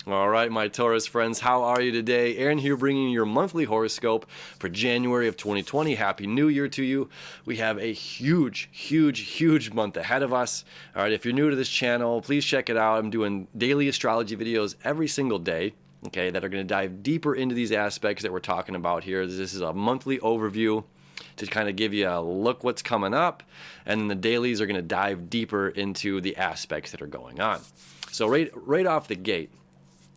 All right, my Taurus friends, how are you today? Aaron here bringing you your monthly horoscope for January of 2020. Happy New Year to you. We have a huge month ahead of us. All right, if you're new to this channel, please check it out. I'm doing daily astrology videos every single day, okay, that are going to dive deeper into these aspects that we're talking about here. This is a monthly overview to kind of give you a look what's coming up, and then the dailies are going to dive deeper into the aspects that are going on. So right off the gate,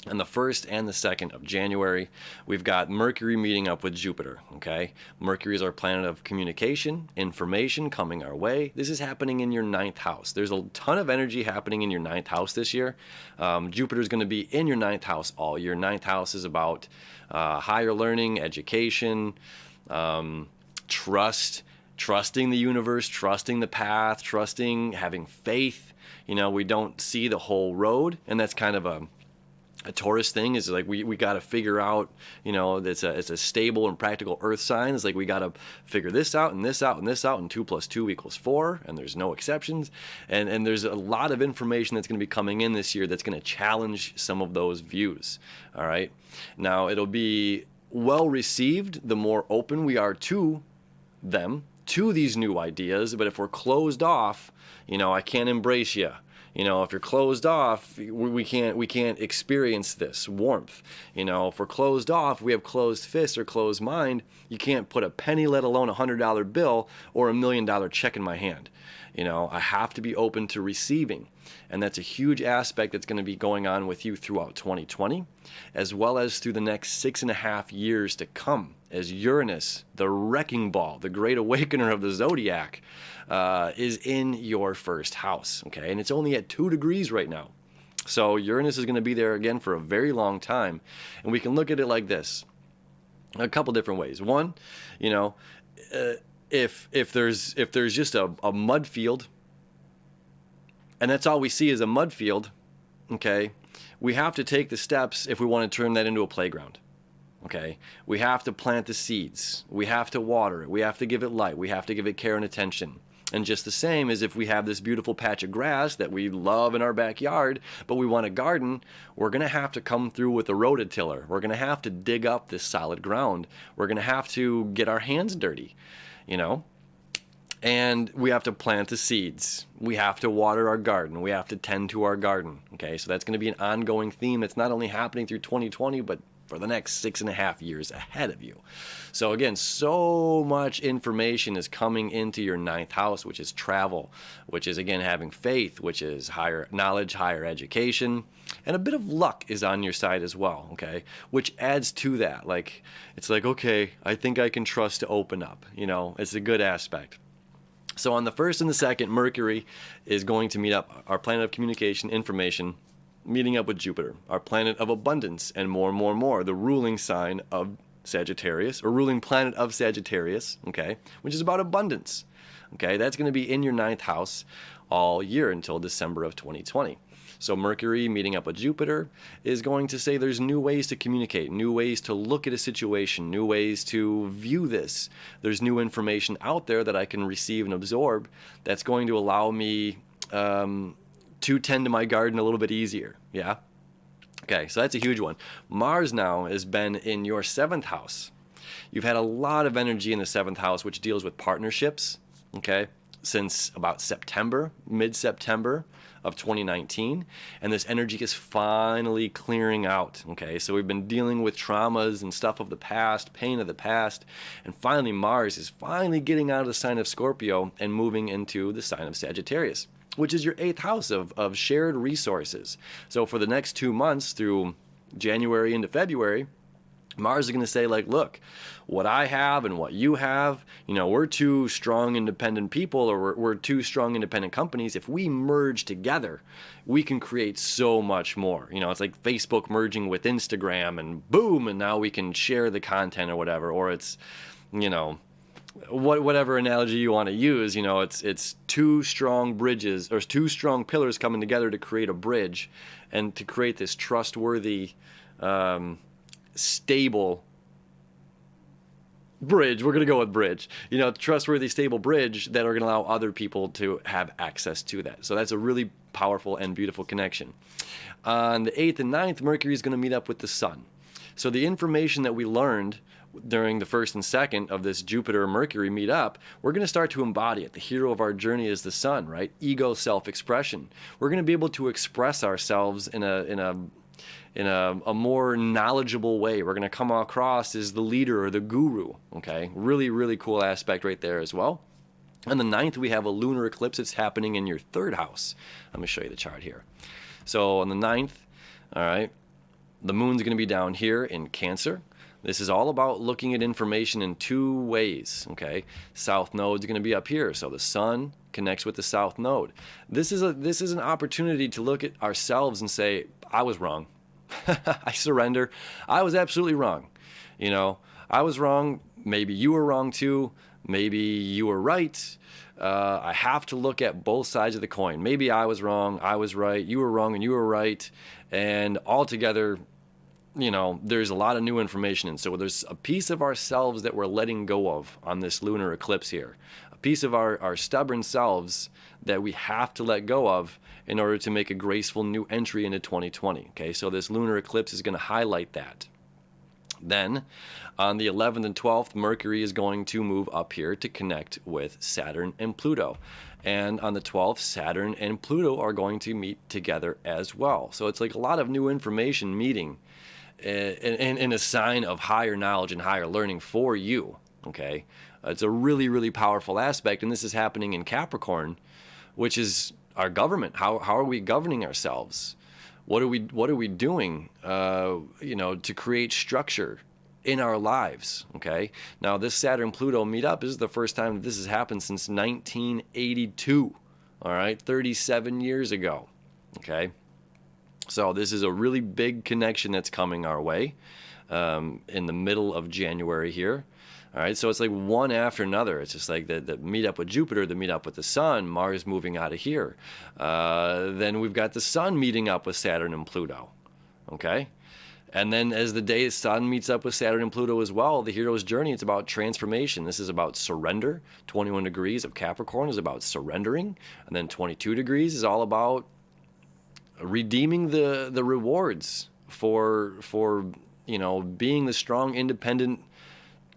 on the 1st and the 2nd of January, we've got Mercury meeting up with Jupiter, okay? Mercury is our planet of communication, information coming our way. This is happening in your 9th house. There's a ton of energy happening in your 9th house this year. Jupiter is going to be in your 9th house all year. 9th house is about higher learning, education, trusting the universe, trusting the path, having faith. You know, we don't see the whole road, and that's kind of a Taurus thing. Is like we got to figure out, you know, it's a stable and practical earth sign. It's like we got to figure this out and this out and this out, and 2 + 2 = 4, and there's no exceptions. And there's a lot of information that's going to be coming in this year that's going to challenge some of those views. All right, now it'll be well received the more open we are to them, to these new ideas. But if we're closed off, you know, I can't embrace you. You know, if you're closed off, we can't experience this warmth. You know, if we're closed off, we have closed fists or closed mind. You can't put a penny, let alone a $100 bill or $1 million check in my hand. You know, I have to be open to receiving. And that's a huge aspect that's going to be going on with you throughout 2020, as well as through the next 6.5 years to come, as Uranus, the wrecking ball, the great awakener of the zodiac, is in your 1st house, okay? And it's only at 2 degrees right now. So Uranus is going to be there again for a very long time. And we can look at it like this, a couple different ways. One, you know, if there's just a mud field, and that's all we see is a mud field, okay, we have to take the steps if we want to turn that into a playground. Okay, we have to plant the seeds, we have to water it, we have to give it light, we have to give it care and attention. And just the same as if we have this beautiful patch of grass that we love in our backyard, but we want a garden, we're going to have to come through with a rototiller. We're going to have to dig up this solid ground. We're going to have to get our hands dirty, you know? And we have to plant the seeds. We have to water our garden. We have to tend to our garden. Okay, so that's going to be an ongoing theme that's not only happening through 2020, but for the next 6.5 years ahead of you. So again, so much information is coming into your 9th house, which is travel, which is again having faith, which is higher knowledge, higher education, and a bit of luck is on your side as well, okay? Which adds to that. Like, it's like, okay, I think I can trust to open up, you know, it's a good aspect. So on the 1st and the 2nd, Mercury is going to meet up, our planet of communication, information, meeting up with Jupiter, our planet of abundance, and more, the ruling sign of Sagittarius, or ruling planet of Sagittarius, okay, which is about abundance, okay? That's going to be in your 9th house all year until December of 2020. So Mercury meeting up with Jupiter is going to say there's new ways to communicate, new ways to look at a situation, new ways to view this. There's new information out there that I can receive and absorb that's going to allow me to tend to my garden a little bit easier, yeah? Okay, so that's a huge one. Mars now has been in your 7th house. You've had a lot of energy in the 7th house, which deals with partnerships, okay, since about September, mid-September of 2019, and this energy is finally clearing out, okay? So we've been dealing with traumas and stuff of the past, pain of the past, and finally Mars is finally getting out of the sign of Scorpio and moving into the sign of Sagittarius, which is your 8th house of shared resources. So for the next 2 months through January into February, Mars is going to say, like, look, what I have and what you have, you know, we're 2 strong independent people, or we're 2 strong independent companies. If we merge together, we can create so much more. You know, it's like Facebook merging with Instagram, and boom, and now we can share the content or whatever. Or it's, you know, whatever analogy you want to use, you know, it's 2 strong bridges, or 2 strong pillars coming together to create a bridge, and to create this trustworthy, stable bridge. We're going to go with bridge. You know, trustworthy, stable bridge that are going to allow other people to have access to that. So that's a really powerful and beautiful connection. On the 8th and 9th, Mercury is going to meet up with the Sun. So the information that we learned during the 1st and 2nd of this Jupiter-Mercury meet up, we're going to start to embody it. The hero of our journey is the Sun, right? Ego, self-expression. We're going to be able to express ourselves in a more knowledgeable way. We're going to come across as the leader or the guru, okay? Really, really cool aspect right there as well. On the 9th, we have a lunar eclipse. It's happening in your 3rd house. Let me show you the chart here. So on the 9th, all right, the moon's going to be down here in Cancer. This is all about looking at information in 2 ways, okay? South node's going to be up here, so the Sun connects with the South node. This is an opportunity to look at ourselves and say, I was wrong. I surrender. I was absolutely wrong. You know, I was wrong. Maybe you were wrong too. Maybe you were right. I have to look at both sides of the coin. Maybe I was wrong, I was right, you were wrong and you were right. And altogether, you know, there's a lot of new information. And so there's a piece of ourselves that we're letting go of on this lunar eclipse here. A piece of our stubborn selves that we have to let go of in order to make a graceful new entry into 2020. Okay, so this lunar eclipse is going to highlight that. Then on the 11th and 12th, Mercury is going to move up here to connect with Saturn and Pluto. And on the 12th, Saturn and Pluto are going to meet together as well. So it's like a lot of new information meeting in a sign of higher knowledge and higher learning for you. Okay, it's a really, really powerful aspect. And this is happening in Capricorn, which is our government. How are we governing ourselves? What are we doing, you know, to create structure in our lives? Okay. Now this Saturn-Pluto meetup, this is the first time that this has happened since 1982. All right, 37 years ago. Okay. So this is a really big connection that's coming our way in the middle of January here. All right, so it's like one after another. It's just like the meet up with Jupiter, the meet up with the Sun, Mars moving out of here. Then we've got the Sun meeting up with Saturn and Pluto. Okay? And then as the Sun meets up with Saturn and Pluto as well, the hero's journey, it's about transformation. This is about surrender. 21 degrees of Capricorn is about surrendering. And then 22 degrees is all about redeeming the rewards for you know, being the strong, independent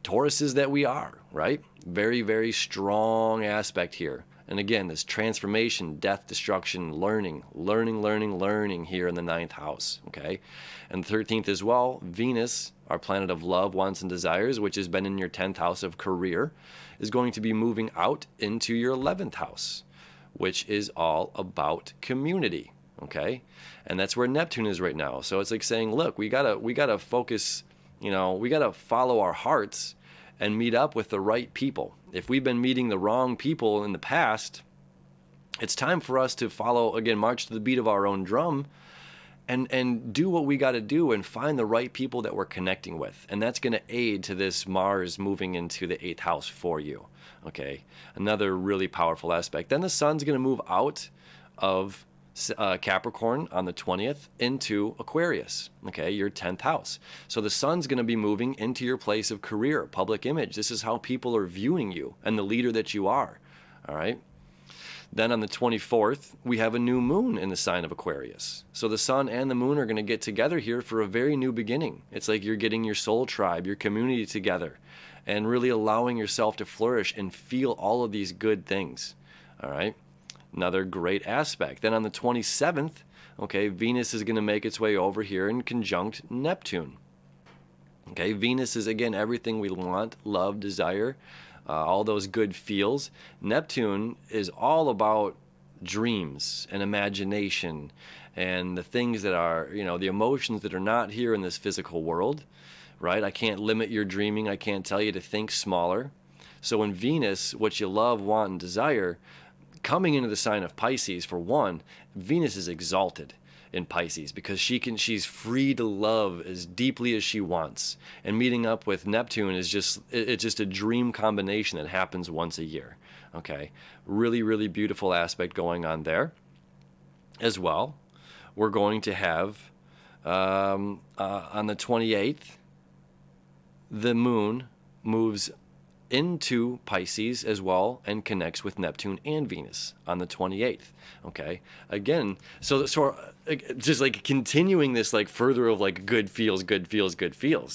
Tauruses that we are, right? Very, very strong aspect here. And again, this transformation, death, destruction, learning here in the 9th house, okay? And the 13th as well, Venus, our planet of love, wants, and desires, which has been in your 10th house of career, is going to be moving out into your 11th house, which is all about community, okay? And that's where Neptune is right now. So it's like saying, look, we gotta focus. You know, we got to follow our hearts and meet up with the right people. If we've been meeting the wrong people in the past, it's time for us to follow, again, march to the beat of our own drum and do what we got to do and find the right people that we're connecting with. And that's going to aid to this Mars moving into the 8th house for you. Okay, another really powerful aspect. Then the Sun's going to move out of Capricorn on the 20th into Aquarius, okay, your 10th house. So the Sun's going to be moving into your place of career, public image. This is how people are viewing you and the leader that you are, all right? Then on the 24th, we have a new moon in the sign of Aquarius. So the Sun and the moon are going to get together here for a very new beginning. It's like you're getting your soul tribe, your community together, and really allowing yourself to flourish and feel all of these good things, all right? Another great aspect. Then on the 27th, okay, Venus is going to make its way over here in conjunct Neptune. Okay, Venus is, again, everything we want, love, desire, all those good feels. Neptune is all about dreams and imagination and the things that are, you know, the emotions that are not here in this physical world, right? I can't limit your dreaming. I can't tell you to think smaller. So in Venus, what you love, want, and desire, coming into the sign of Pisces, for one, Venus is exalted in Pisces because she's free to love as deeply as she wants. And meeting up with Neptune is just a dream combination that happens once a year. Okay, really, really beautiful aspect going on there. As well, we're going to have on the 28th, the moon moves into Pisces as well and connects with Neptune and Venus on the 28th. Okay, again, so just like continuing this like further of like good feels,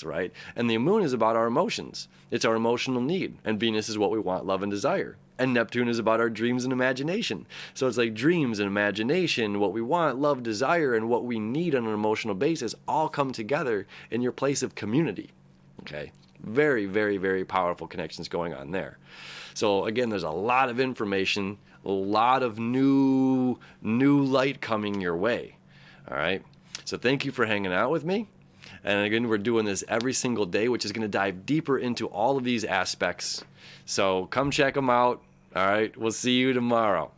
right? And the moon is about our emotions. It's our emotional need, and Venus is what we want, love and desire. And Neptune is about our dreams and imagination. So it's like dreams and imagination, what we want, love, desire, and what we need on an emotional basis all come together in your place of community. Okay, very, very, very powerful connections going on there. So again, there's a lot of information, a lot of new light coming your way. All right. So thank you for hanging out with me. And again, we're doing this every single day, which is going to dive deeper into all of these aspects. So come check them out. All right. We'll see you tomorrow.